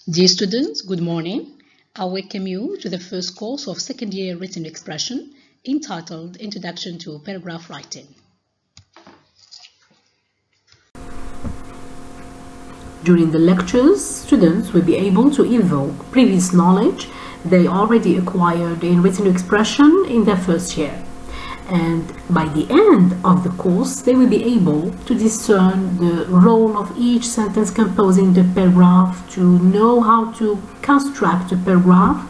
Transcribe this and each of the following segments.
Dear students, good morning. I welcome you to the first course of second year written expression entitled Introduction to Paragraph Writing. During the lectures, students will be able to evoke previous knowledge they already acquired in written expression in their first year. And by the end of the course, they will be able to discern the role of each sentence composing the paragraph, to know how to construct a paragraph,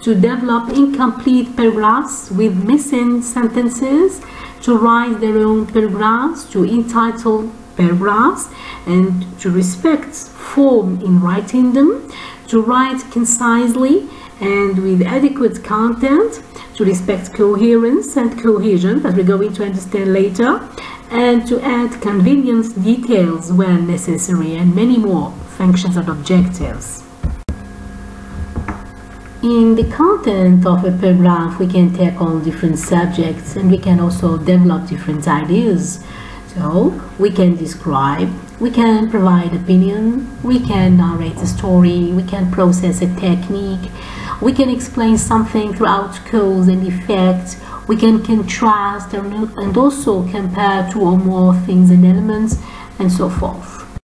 to develop incomplete paragraphs with missing sentences, to write their own paragraphs, to entitle paragraphs, and to respect form in writing them, to write concisely and with adequate content, to respect coherence and cohesion, that we're going to understand later, and to add convenience details when necessary, and many more functions and objectives. In the content of a paragraph, we can take on different subjects and we can also develop different ideas. So we can describe, we can provide opinion, we can narrate a story, we can process a technique, we can explain something throughout cause and effect, we can contrast and also compare two or more things and elements, and so forth.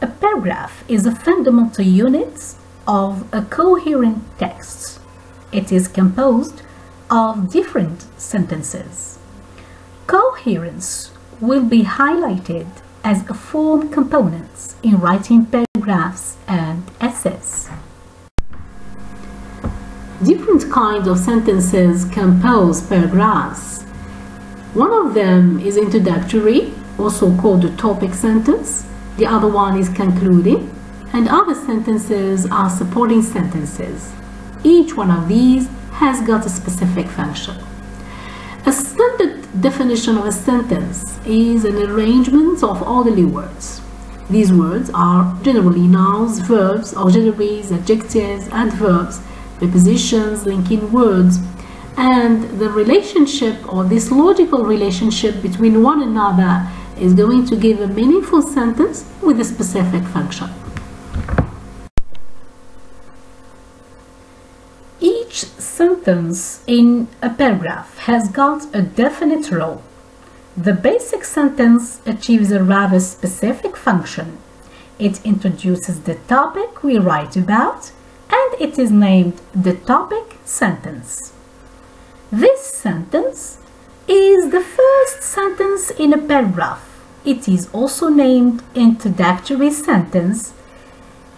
A paragraph is a fundamental unit of a coherent text. It is composed of different sentences. Coherence will be highlighted as a form component in writing paragraphs and essays. Different kinds of sentences compose paragraphs. One of them is introductory, also called the topic sentence. The other one is concluding, and other sentences are supporting sentences. Each one of these has got a specific function. A standard definition of a sentence is an arrangement of orderly words. These words are generally nouns, verbs, auxiliaries, adjectives, adverbs, prepositions, linking words, and the relationship, or this logical relationship between one another, is going to give a meaningful sentence with a specific function. Each sentence in a paragraph has got a definite role. The basic sentence achieves a rather specific function. It introduces the topic we write about, and it is named the topic sentence. This sentence is the first sentence in a paragraph. It is also named introductory sentence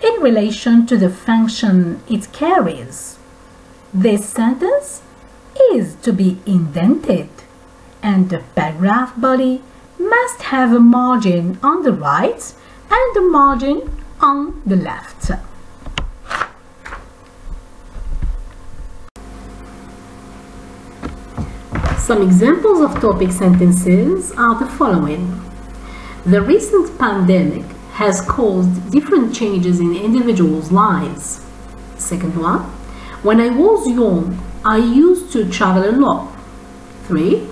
in relation to the function it carries. This sentence is to be indented, and the paragraph body must have a margin on the right and a margin on the left. Some examples of topic sentences are the following. The recent pandemic has caused different changes in individuals' lives. Second one, when I was young, I used to travel a lot. 3.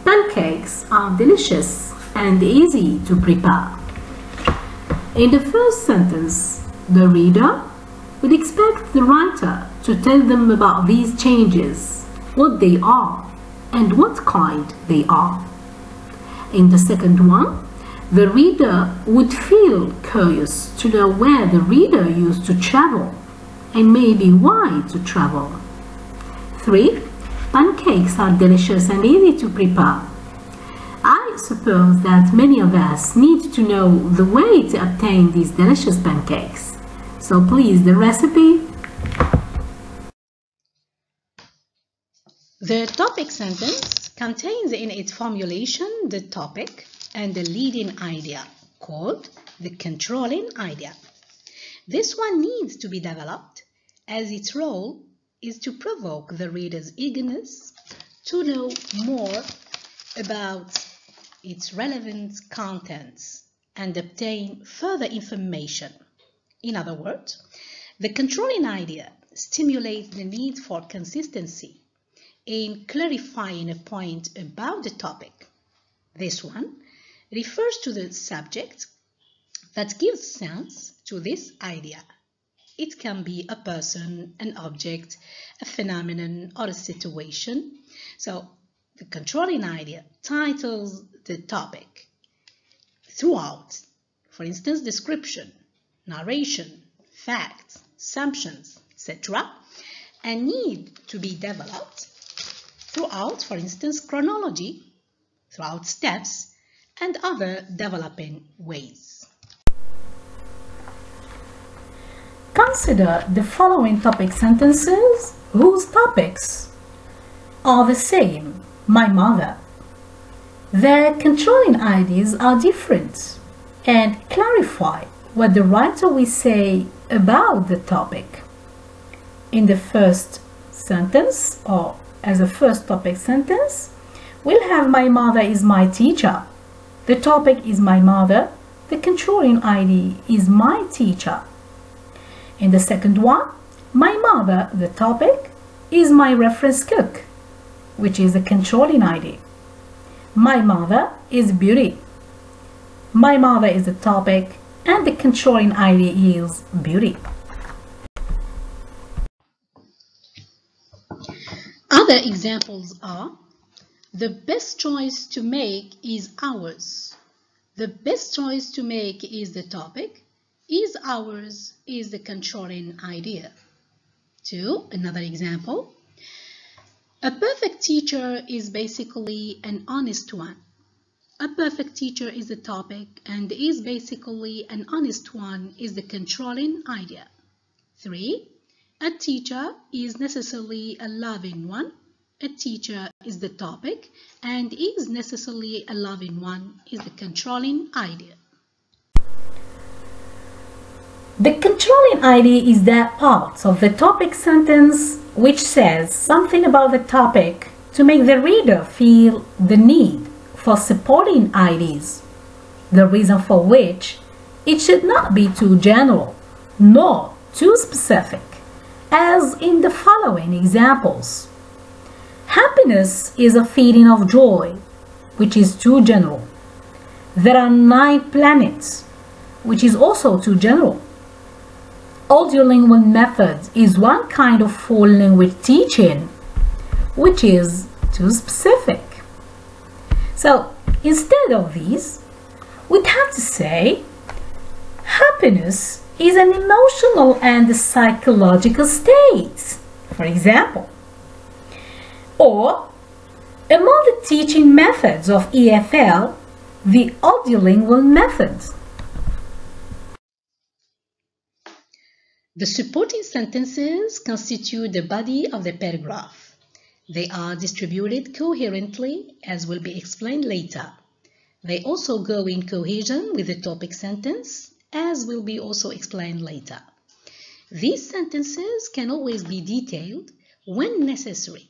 Pancakes are delicious and easy to prepare. In the first sentence, the reader would expect the writer to tell them about these changes, what they are, and what kind they are. In the second one, the reader would feel curious to know where the reader used to travel and maybe why to travel. 3. Pancakes are delicious and easy to prepare. I suppose that many of us need to know the way to obtain these delicious pancakes. So please, the recipe. The topic sentence contains in its formulation the topic and the leading idea, called the controlling idea. This one needs to be developed, as its role is to provoke the reader's eagerness to know more about its relevant contents and obtain further information. In other words, the controlling idea stimulates the need for consistency in clarifying a point about the topic. This one refers to the subject that gives sense to this idea. It can be a person, an object, a phenomenon, or a situation. So the controlling idea titles the topic throughout. For instance, description, narration, facts, assumptions, etc. and need to be developed throughout, for instance, chronology, throughout steps, and other developing ways. Consider the following topic sentences whose topics are the same. My mother. Their controlling ideas are different and clarify what the writer will say about the topic. In the first sentence, or as a first topic sentence, we'll have my mother is my teacher. The topic is my mother. The controlling idea is my teacher. In the second one, my mother, the topic, is my reference cook, which is the controlling idea. My mother is beauty. My mother is the topic, and the controlling idea is beauty. Other examples are: the best choice to make is ours. The best choice to make is the topic. Is ours is the controlling idea. 2. Another example. A perfect teacher is basically an honest one. A perfect teacher is the topic, and is basically an honest one is the controlling idea. 3. A teacher is necessarily a loving one. A teacher is the topic, and is necessarily a loving one is the controlling idea. The controlling idea is that part of the topic sentence which says something about the topic to make the reader feel the need for supporting ideas, the reason for which it should not be too general nor too specific, as in the following examples. Happiness is a feeling of joy, which is too general. There are 9 planets, which is also too general. Audiolingual method is one kind of foreign language teaching, which is too specific. So instead of these, we'd have to say happiness is an emotional and psychological state, for example. Or among the teaching methods of EFL, the audiolingual method. The supporting sentences constitute the body of the paragraph. They are distributed coherently, as will be explained later. They also go in cohesion with the topic sentence, as will be also explained later. These sentences can always be detailed when necessary,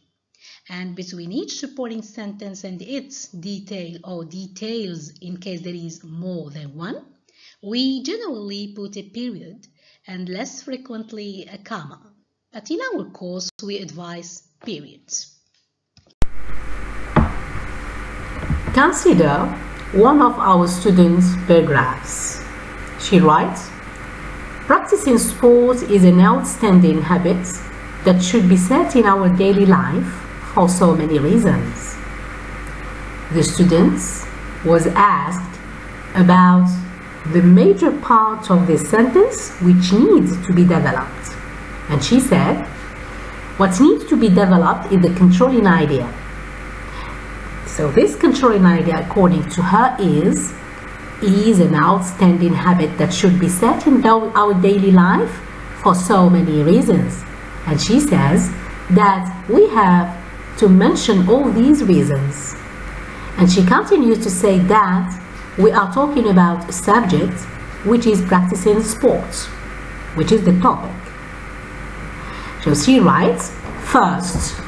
and between each supporting sentence and its detail or details in case there is more than one, we generally put a period and less frequently a comma, but in our course we advise periods. Consider one of our students' paragraphs. She writes, "Practicing sport is an outstanding habit that should be set in our daily life for so many reasons." The student was asked about the major part of this sentence which needs to be developed, and she said, what needs to be developed is the controlling idea. So this controlling idea, according to her, is an outstanding habit that should be set in our daily life for so many reasons. And she says that we have to mention all these reasons. And she continues to say that we are talking about a subject which is practicing sports, which is the topic. So she writes, first,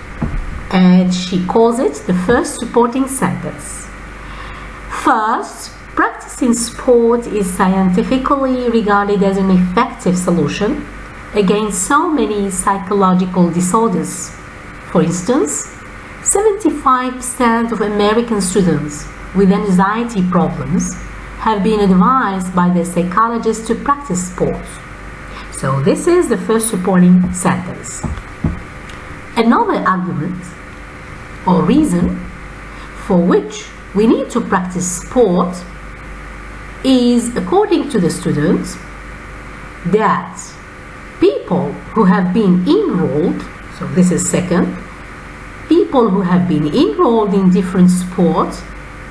and she calls it the first supporting sentence. First, practicing sport is scientifically regarded as an effective solution against so many psychological disorders. For instance, 75% of American students with anxiety problems have been advised by their psychologist to practice sports. So this is the first supporting sentence. Another argument or reason for which we need to practice sport is, according to the students, that people who have been enrolled, so this is second, people who have been enrolled in different sports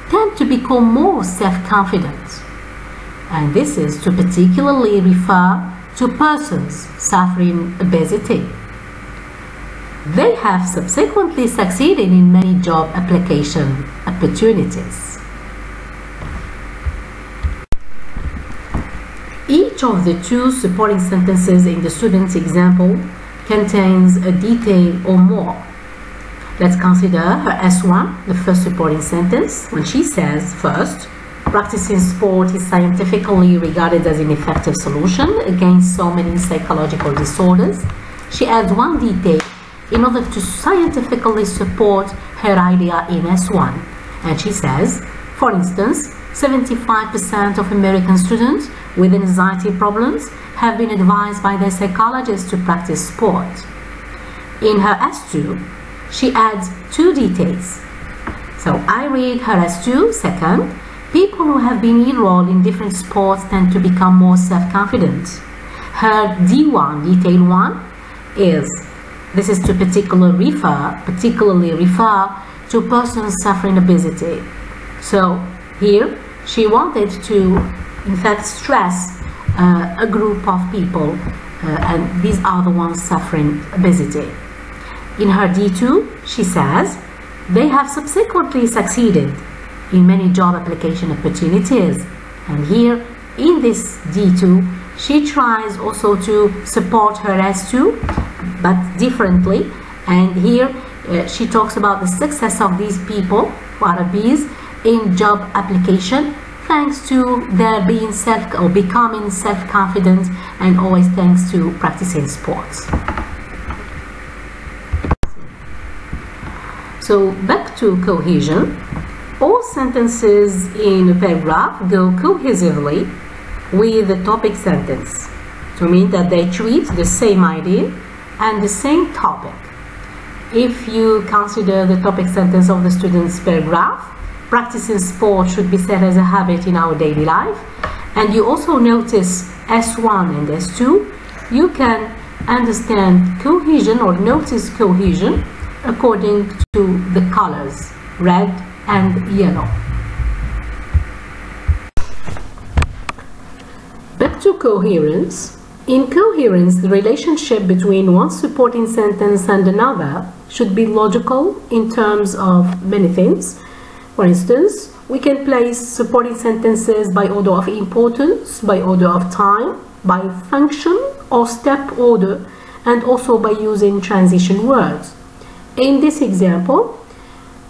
tend to become more self-confident. And this is to particularly refer to persons suffering obesity. They have subsequently succeeded in many job application opportunities. Each of the two supporting sentences in the student's example contains a detail or more. Let's consider her S1, the first supporting sentence, when she says, first, practicing sport is scientifically regarded as an effective solution against so many psychological disorders. She adds one detail in order to scientifically support her idea in S1. And she says, for instance, 75% of American students with anxiety problems have been advised by their psychologist to practice sport. In her S2, she adds two details. So I read her S2, second, people who have been enrolled in different sports tend to become more self-confident. Her D1, detail 1, is, this is to particularly refer to persons suffering obesity. So here, she wanted to, in fact, stress a group of people, and these are the ones suffering obesity. In her D2, she says, they have subsequently succeeded in many job application opportunities. And here, in this D2, she tries also to support her S2, but differently. And here, she talks about the success of these people who are obese in job application, thanks to their being becoming self-confident, and always thanks to practicing sports. So back to cohesion. All sentences in a paragraph go cohesively with the topic sentence, to mean that they treat the same idea and the same topic. If you consider the topic sentence of the student's paragraph, practicing sport should be set as a habit in our daily life, and you also notice S1 and S2, you can understand cohesion or notice cohesion according to the colors, red and yellow. Back to coherence. In coherence, the relationship between one supporting sentence and another should be logical in terms of many things. For instance, we can place supporting sentences by order of importance, by order of time, by function or step order, and also by using transition words. In this example,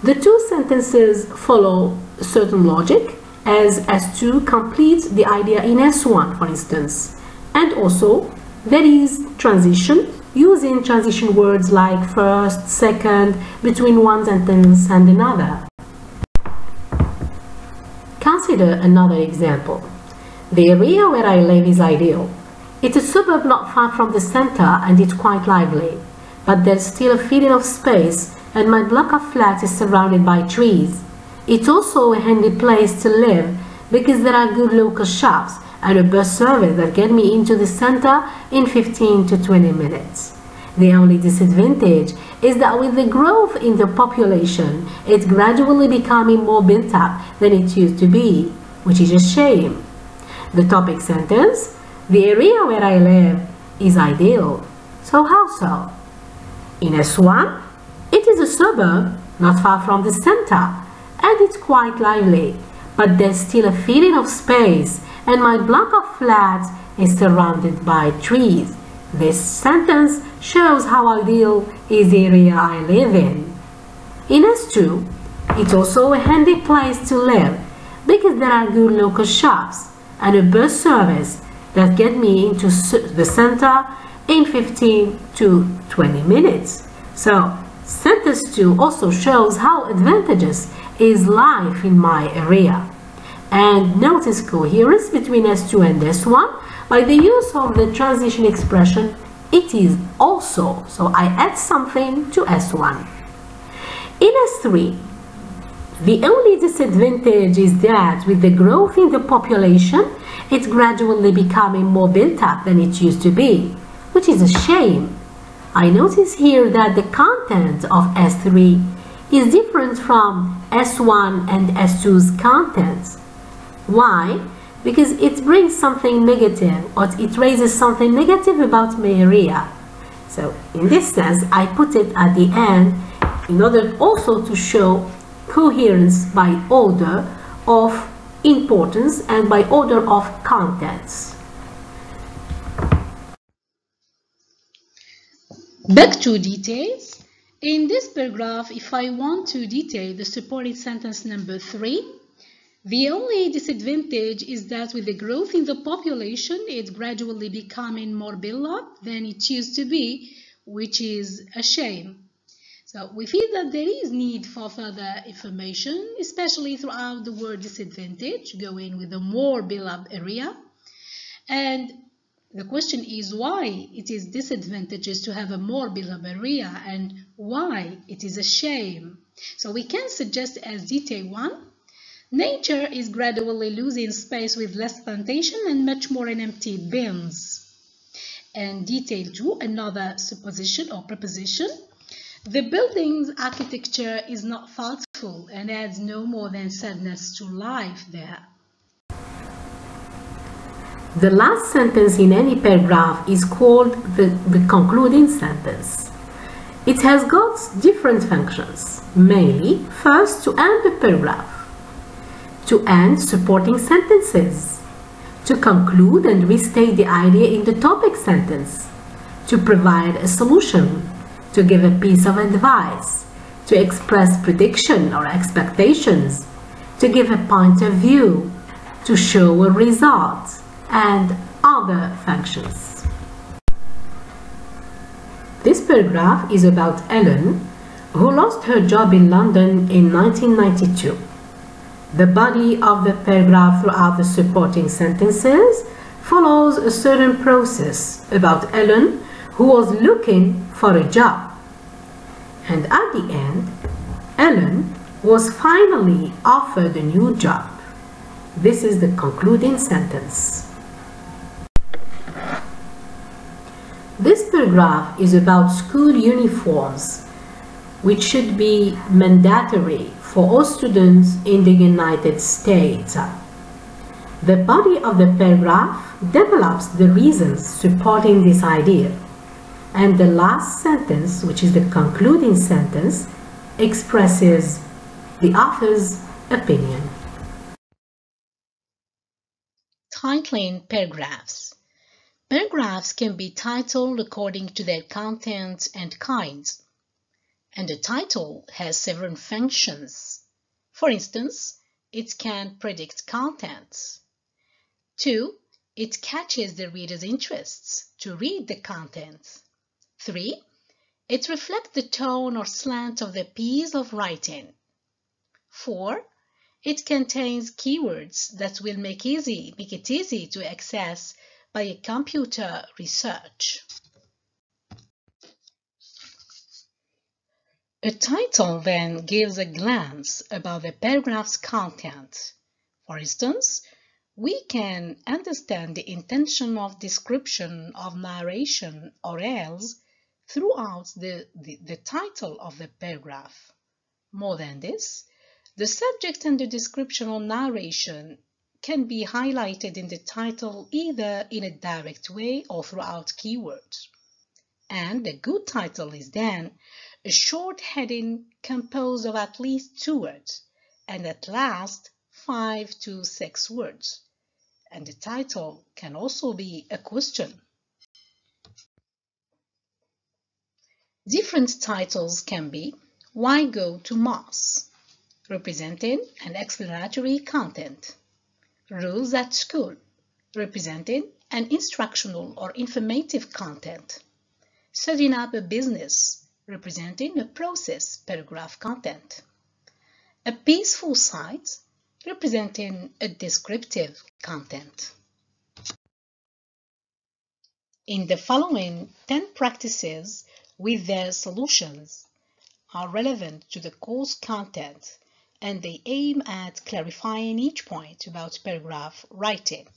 the two sentences follow a certain logic, as S2 completes the idea in S1, for instance. And also, there is transition, using transition words like first, second, between one sentence and another. Consider another example. The area where I live is ideal. It's a suburb not far from the center and it's quite lively. But there's still a feeling of space, and my block of flats is surrounded by trees. It's also a handy place to live because there are good local shops and a bus service that get me into the center in 15 to 20 minutes. The only disadvantage is that with the growth in the population, it's gradually becoming more built up than it used to be, which is a shame. The topic sentence, the area where I live is ideal. So how so? In S1, it is a suburb not far from the center, and it's quite lively, but there's still a feeling of space, and my block of flats is surrounded by trees. This sentence shows how ideal is the area I live in. In S2, it's also a handy place to live because there are good local shops and a bus service that get me into the center in 15 to 20 minutes. So, sentence 2 also shows how advantageous is life in my area. and notice coherence between S2 and S1 by the use of the transition expression it is also. So I add something to S1. In S3, the only disadvantage is that with the growth in the population, it's gradually becoming more built up than it used to be, which is a shame. I notice here that the content of S3 is different from S1 and S2's contents. Why? Because it brings something negative, or it raises something negative about my area. So in this sense, I put it at the end in order also to show coherence by order of importance and by order of contents. Back to details. In this paragraph, if I want to detail the supported sentence number 3, the only disadvantage is that with the growth in the population, it's gradually becoming more built up than it used to be, which is a shame. So we feel that there is need for further information, especially throughout the word disadvantage, going with a more built up area. And the question is why it is disadvantageous to have a more built up area and why it is a shame. So we can suggest as detail 1, nature is gradually losing space with less plantation and much more in empty bins. And detail 2, another supposition or proposition. The building's architecture is not thoughtful and adds no more than sadness to life there. The last sentence in any paragraph is called the concluding sentence. It has got different functions, mainly first to end the paragraph, to end supporting sentences, to conclude and restate the idea in the topic sentence, to provide a solution, to give a piece of advice, to express prediction or expectations, to give a point of view, to show a result, and other functions. This paragraph is about Ellen, who lost her job in London in 1992. The body of the paragraph throughout the supporting sentences follows a certain process about Ellen, who was looking for a job. And at the end, Ellen was finally offered a new job. This is the concluding sentence. This paragraph is about school uniforms, which should be mandatory for all students in the United States. The body of the paragraph develops the reasons supporting this idea, and the last sentence, which is the concluding sentence, expresses the author's opinion. Titling paragraphs. Paragraphs can be titled according to their content and kinds, and the title has several functions. For instance, it can predict contents. 2. It catches the reader's interests to read the content. 3. It reflects the tone or slant of the piece of writing. 4. It contains keywords that will make it easy to access by a computer research. A title then gives a glance about the paragraph's content. For instance, we can understand the intention of description, of narration, or else throughout the title of the paragraph. More than this, the subject and the description or narration can be highlighted in the title either in a direct way or throughout keywords. And a good title is then a short heading composed of at least 2 words and at last 5 to 6 words. And the title can also be a question. Different titles can be Why Go to Mass, representing an explanatory content. Rules at School, representing an instructional or informative content. Setting up a business, representing a process paragraph content. A peaceful site, representing a descriptive content. In the following 10 practices with their solutions are relevant to the course content and they aim at clarifying each point about paragraph writing.